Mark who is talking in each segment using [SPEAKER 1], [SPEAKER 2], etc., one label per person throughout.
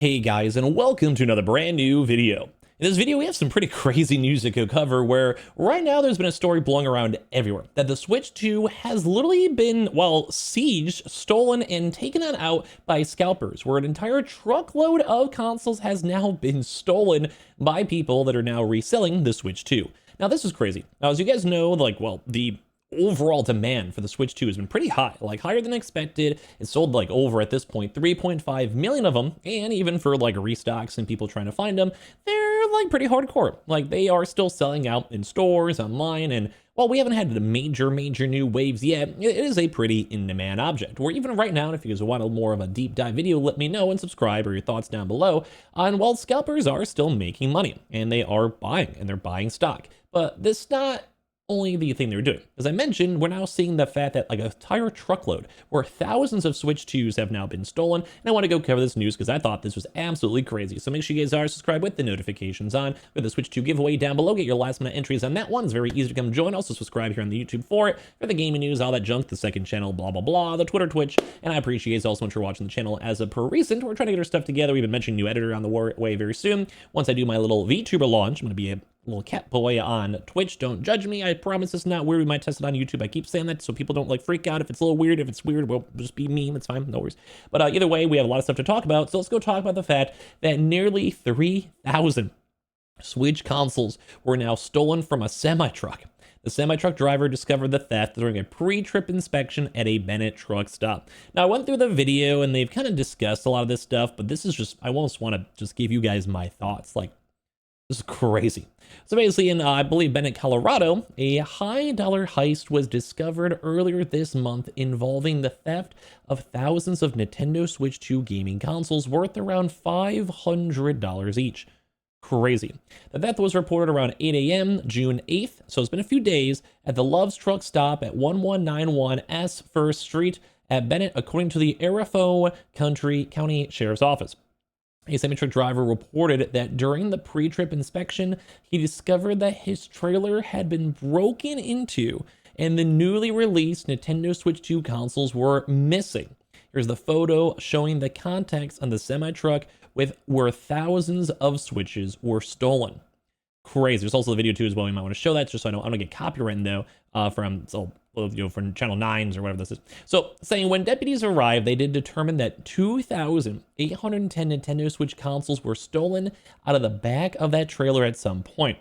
[SPEAKER 1] Hey guys, and welcome to another brand new video. In this video, we have some pretty crazy news to cover where right now there's been a story blowing around everywhere that the Switch 2 has literally been, well, sieged, stolen, and taken on out by scalpers, where an entire truckload of consoles has now been stolen by people that are now reselling the Switch 2. Now, this is crazy. Now, as you guys know, the overall demand for the Switch 2 has been pretty high, like higher than expected. It's sold like over at this point 3.5 million of them, and even for like restocks and people trying to find them, they're like pretty hardcore. Like they are still selling out in stores, online, and while we haven't had the major new waves yet, it is a pretty in-demand object. Or even right now, if you guys want more of a deep dive video, let me know and subscribe or your thoughts down below on, well, scalpers are still making money and they are buying and they're buying stock. But this not only the thing they're doing. As I mentioned, we're now seeing the fact that like an entire truckload where thousands of Switch 2s have now been stolen. And I want to go cover this news because I thought this was absolutely crazy. So make sure you guys are subscribed with the notifications on. For the Switch 2 giveaway down below, get your last minute entries on that one. It's very easy to come join. Also subscribe here on the YouTube for it. For the gaming news, all that junk, the second channel, blah, blah, blah, the Twitter, Twitch. And I appreciate you guys also much for watching the channel as of per recent. We're trying to get our stuff together. We've been mentioning new editor on the way very soon. Once I do my little VTuber launch, I'm going to be a little cat boy on Twitch. Don't judge me. I promise it's not weird. We might test it on YouTube. I keep saying that so people don't like freak out if it's a little weird. If it's weird, well, just be me. That's fine. No worries. But either way, we have a lot of stuff to talk about. So let's go talk about the fact that nearly 3,000 Switch consoles were now stolen from a semi-truck. The semi-truck driver discovered the theft during a pre-trip inspection at a Bennett truck stop. Now, I went through the video and they've kind of discussed a lot of this stuff, but this is just, I almost want to just give you guys my thoughts. Like, this is crazy. So basically in, I believe, Bennett, Colorado, a high-dollar heist was discovered earlier this month involving the theft of thousands of Nintendo Switch 2 gaming consoles worth around $500 each. Crazy. The theft was reported around 8 a.m. June 8th, so it's been a few days, at the Love's Truck Stop at 1191 S. First Street at Bennett, according to the Arapahoe County Sheriff's Office. A semi-truck driver reported that during the pre-trip inspection, he discovered that his trailer had been broken into and the newly released Nintendo Switch 2 consoles were missing. Here's the photo showing the context on the semi-truck where thousands of Switches were stolen. Crazy. There's also the video too as well. You might want to show that just so I don't get copyrighted though from channel 9s or whatever this is. So saying when deputies arrived, they did determine that 2,810 Nintendo Switch consoles were stolen out of the back of that trailer at some point,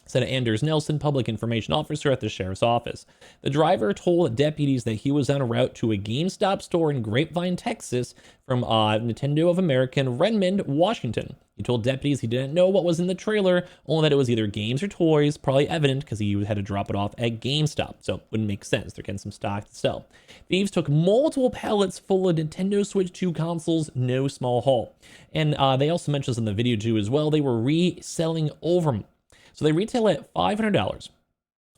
[SPEAKER 1] said Anders Nelson, public information officer at the sheriff's office. The driver told deputies that he was on route to a GameStop store in Grapevine, Texas from Nintendo of America in Redmond, Washington. He told deputies he didn't know what was in the trailer, only that it was either games or toys, probably evident because he had to drop it off at GameStop, so it wouldn't make sense. They're getting some stock to sell. Thieves took multiple pallets full of Nintendo Switch 2 consoles, no small haul. And they also mentioned this in the video too as well. They were reselling over them. So they retail at $500.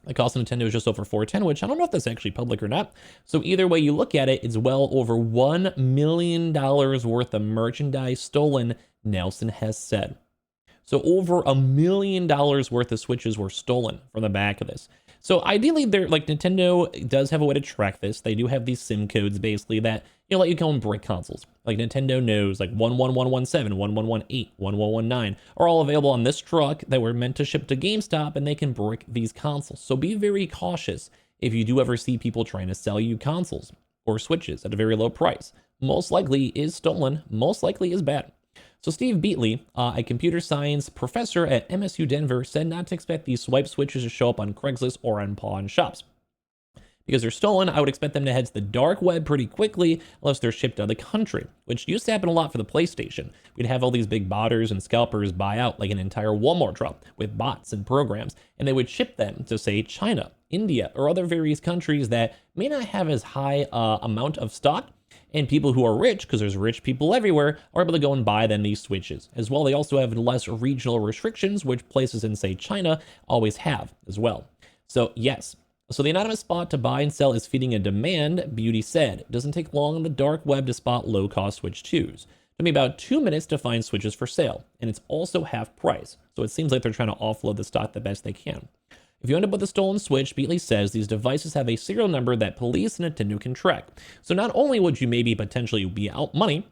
[SPEAKER 1] The cost of Nintendo is just over $410, which I don't know if that's actually public or not. So either way you look at it, it's well over $1 million worth of merchandise stolen, Nelson has said. So over $1 million worth of Switches were stolen from the back of this. So ideally, they're like Nintendo does have a way to track this. They do have these SIM codes basically that let you go and break consoles. Like Nintendo knows like 11117, 1118, 1119 are all available on this truck that were meant to ship to GameStop, and they can break these consoles. So be very cautious if you do ever see people trying to sell you consoles or Switches at a very low price. Most likely is stolen, most likely is bad. So Steve Beatley, a computer science professor at MSU Denver, said not to expect these swipe Switches to show up on Craigslist or on pawn shops. Because they're stolen, I would expect them to head to the dark web pretty quickly unless they're shipped out of the country, which used to happen a lot for the PlayStation. We'd have all these big botters and scalpers buy out like an entire Walmart drop with bots and programs, and they would ship them to, say, China, India, or other various countries that may not have as high amount of stock. And people who are rich, because there's rich people everywhere, are able to go and buy them these Switches. As well, they also have less regional restrictions, which places in, say, China always have as well. So, yes. So the anonymous spot to buy and sell is feeding a demand, Beauty said. It doesn't take long on the dark web to spot low-cost Switch 2s. It took me about 2 minutes to find Switches for sale, and it's also half price. So it seems like they're trying to offload the stock the best they can. If you end up with a stolen Switch, Beatley says these devices have a serial number that police and Nintendo can track. So not only would you maybe potentially be out money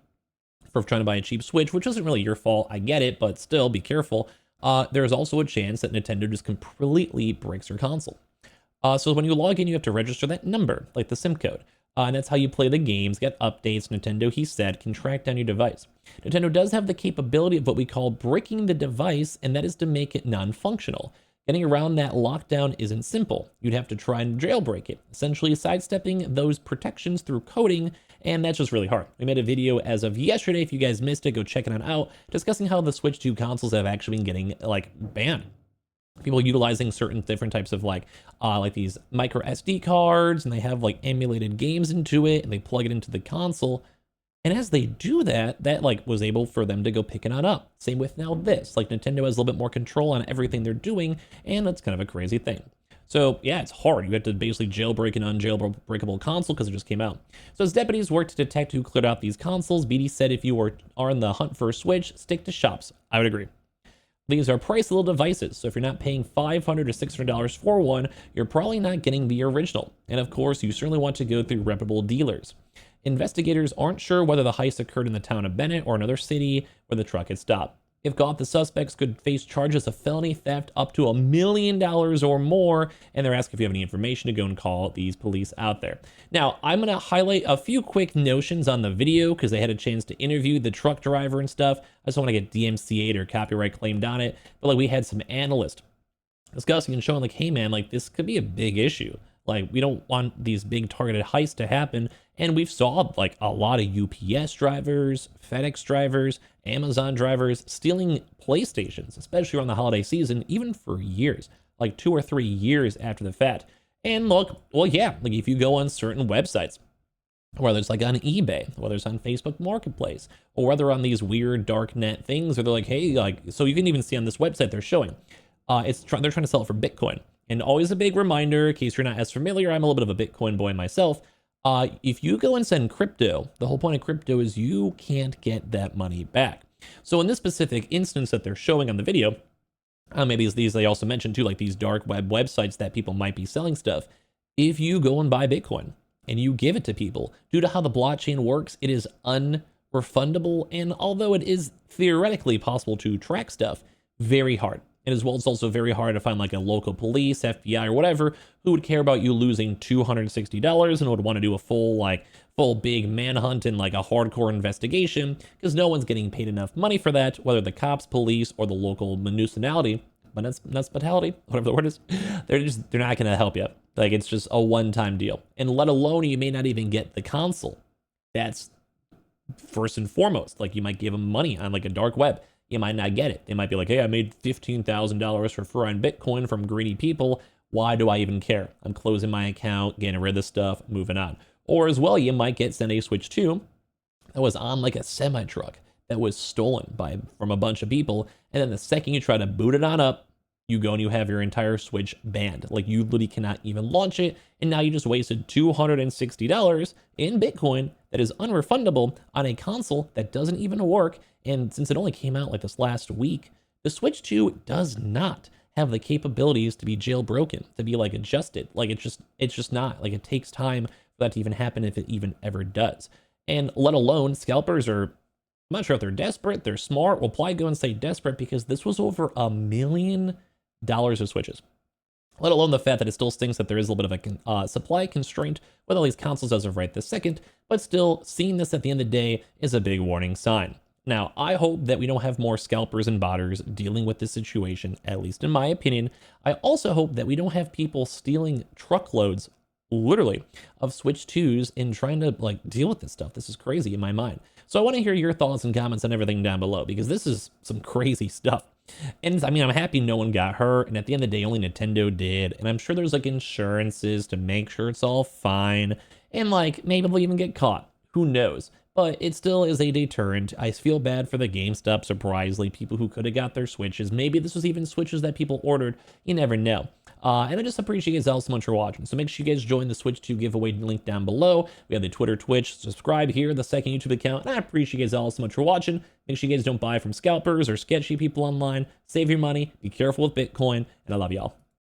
[SPEAKER 1] for trying to buy a cheap Switch, which isn't really your fault. I get it, but still be careful. There's also a chance that Nintendo just completely breaks your console. So when you log in, you have to register that number, like the SIM code. And that's how you play the games, get updates. Nintendo, he said, can track down your device. Nintendo does have the capability of what we call breaking the device, and that is to make it non-functional. Getting around that lockdown isn't simple. You'd have to try and jailbreak it, essentially sidestepping those protections through coding, and that's just really hard. We made a video as of yesterday. If you guys missed it, go check it out, discussing how the Switch 2 consoles have actually been getting, like, banned. People utilizing certain different types of like these micro SD cards, and they have like emulated games into it, and they plug it into the console. And as they do that, that like was able for them to go pick it on up. Same with now this, like Nintendo has a little bit more control on everything they're doing, and that's kind of a crazy thing. So yeah, it's hard. You have to basically jailbreak an unjailbreakable console because it just came out. So as deputies worked to detect who cleared out these consoles, BD said if you are on the hunt for a Switch, stick to shops. I would agree. These are priced little devices, so if you're not paying $500 to $600 for one, you're probably not getting the original. And of course, you certainly want to go through reputable dealers. Investigators aren't sure whether the heist occurred in the town of Bennett or another city where the truck had stopped. If caught, the suspects could face charges of felony theft up to $1 million or more, and they're asking if you have any information to go and call these police out there. Now, I'm going to highlight a few quick notions on the video because they had a chance to interview the truck driver and stuff. I just don't want to get DMCA'd or copyright claimed on it, but like we had some analysts discussing and showing like, hey man, like this could be a big issue. Like we don't want these big targeted heists to happen. And we've saw like a lot of UPS drivers, FedEx drivers, Amazon drivers stealing PlayStations, especially around the holiday season, even for years, like 2 or 3 years after the fact. And look, well, yeah, like if you go on certain websites, whether it's like on eBay, whether it's on Facebook Marketplace, or whether on these weird dark net things, or they're like, hey, like, so you can even see on this website they're showing, they're trying to sell it for Bitcoin. And always a big reminder, in case you're not as familiar, I'm a little bit of a Bitcoin boy myself. If you go and send crypto, the whole point of crypto is you can't get that money back. So in this specific instance that they're showing on the video, maybe it's these they also mentioned too, like these dark web websites that people might be selling stuff. If you go and buy Bitcoin and you give it to people, due to how the blockchain works, it is unrefundable. And although it is theoretically possible to track stuff, very hard. And as well, it's also very hard to find like a local police, FBI, or whatever who would care about you losing $260 and would want to do a full big manhunt and like a hardcore investigation, because no one's getting paid enough money for that, whether the cops, police, or the local municipality, municipality, whatever the word is, they're not going to help you. Like it's just a one-time deal. And let alone you may not even get the console. That's first and foremost. Like you might give them money on like a dark web. You might not get it. They might be like, hey, I made $15,000 for frying Bitcoin from greedy people. Why do I even care? I'm closing my account, getting rid of this stuff, moving on. Or as well, you might get sent a Switch 2 that was on like a semi-truck that was stolen from a bunch of people. And then the second you try to boot it on up, you go and you have your entire Switch banned. Like you literally cannot even launch it. And now you just wasted $260 in Bitcoin that is unrefundable on a console that doesn't even work. And since it only came out like this last week, the Switch 2 does not have the capabilities to be jailbroken, to be like adjusted. Like it's just not. Like it takes time for that to even happen, if it even ever does. And let alone scalpers are, I'm not sure if they're desperate, they're smart. We'll probably go and say desperate because this was over $1 million of Switches. Let alone the fact that it still stinks that there is a little bit of a supply constraint with all these consoles as of right this second, but still seeing this at the end of the day is a big warning sign. Now, I hope that we don't have more scalpers and botters dealing with this situation, at least in my opinion. I also hope that we don't have people stealing truckloads, literally, of Switch 2s and trying to like deal with this stuff. This is crazy in my mind. So I want to hear your thoughts and comments on everything down below, because this is some crazy stuff. And I mean, I'm happy no one got hurt, and at the end of the day, only Nintendo did. And I'm sure there's like insurances to make sure it's all fine. And like, maybe they'll even get caught. Who knows? But it still is a deterrent. I feel bad for the GameStop, surprisingly, people who could have got their Switches. Maybe this was even Switches that people ordered. You never know. And I just appreciate you guys all so much for watching. So make sure you guys join the Switch 2 giveaway link down below. We have the Twitter, Twitch, subscribe here, the second YouTube account. And I appreciate you guys all so much for watching. Make sure you guys don't buy from scalpers or sketchy people online. Save your money. Be careful with Bitcoin. And I love y'all.